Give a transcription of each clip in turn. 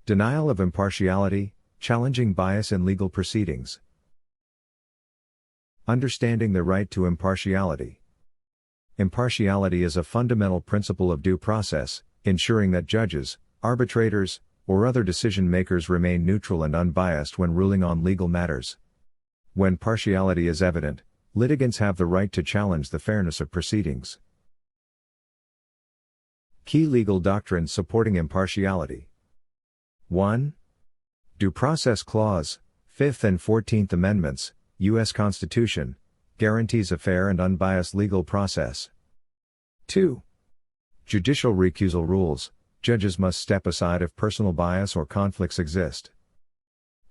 Denial of impartiality, challenging bias in legal proceedings. Understanding the right to impartiality. Impartiality is a fundamental principle of due process, ensuring that judges, arbitrators, or other decision-makers remain neutral and unbiased when ruling on legal matters. When partiality is evident, litigants have the right to challenge the fairness of proceedings. Key legal doctrines supporting impartiality. 1. Due Process Clause, 5th and 14th Amendments, U.S. Constitution, guarantees a fair and unbiased legal process. 2. Judicial recusal rules, judges must step aside if personal bias or conflicts exist.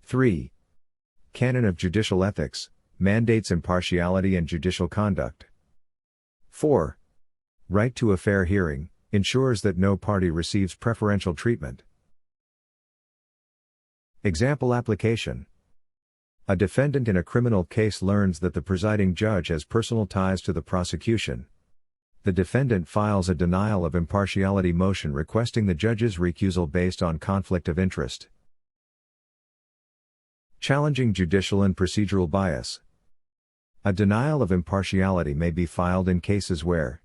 3. Canon of judicial ethics, mandates impartiality and judicial conduct. 4. Right to a fair hearing, ensures that no party receives preferential treatment. Example application. A defendant in a criminal case learns that the presiding judge has personal ties to the prosecution. The defendant files a denial of impartiality motion requesting the judge's recusal based on conflict of interest. Challenging judicial and procedural bias. A denial of impartiality may be filed in cases where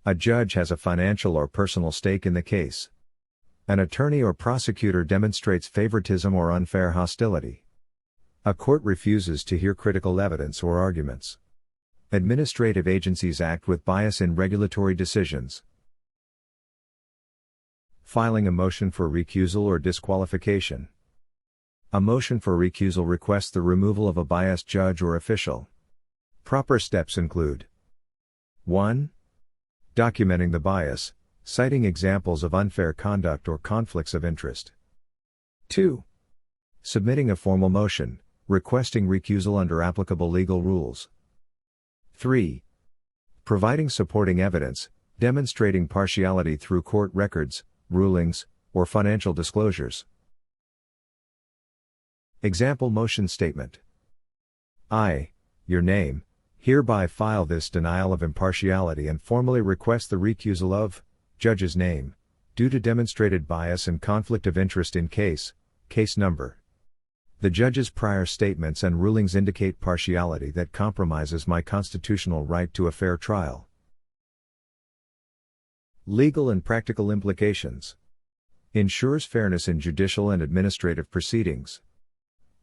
a judge has a financial or personal stake in the case. An attorney or prosecutor demonstrates favoritism or unfair hostility. A court refuses to hear critical evidence or arguments. Administrative agencies act with bias in regulatory decisions. Filing a motion for recusal or disqualification. A motion for recusal requests the removal of a biased judge or official. Proper steps include: 1. Documenting the bias, citing examples of unfair conduct or conflicts of interest. 2. Submitting a formal motion, requesting recusal under applicable legal rules. 3. Providing supporting evidence, demonstrating partiality through court records, rulings, or financial disclosures. Example motion statement. I, your name, hereby file this denial of impartiality and formally request the recusal of judge's name, due to demonstrated bias and conflict of interest in case number. The judge's prior statements and rulings indicate partiality that compromises my constitutional right to a fair trial. Legal and practical implications. Ensures fairness in judicial and administrative proceedings.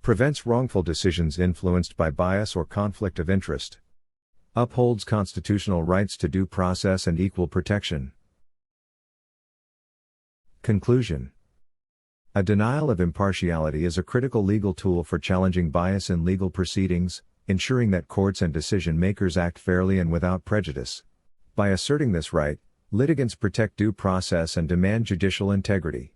Prevents wrongful decisions influenced by bias or conflict of interest. Upholds constitutional rights to due process and equal protection. Conclusion. A denial of impartiality is a critical legal tool for challenging bias in legal proceedings, ensuring that courts and decision-makers act fairly and without prejudice. By asserting this right, litigants protect due process and demand judicial integrity.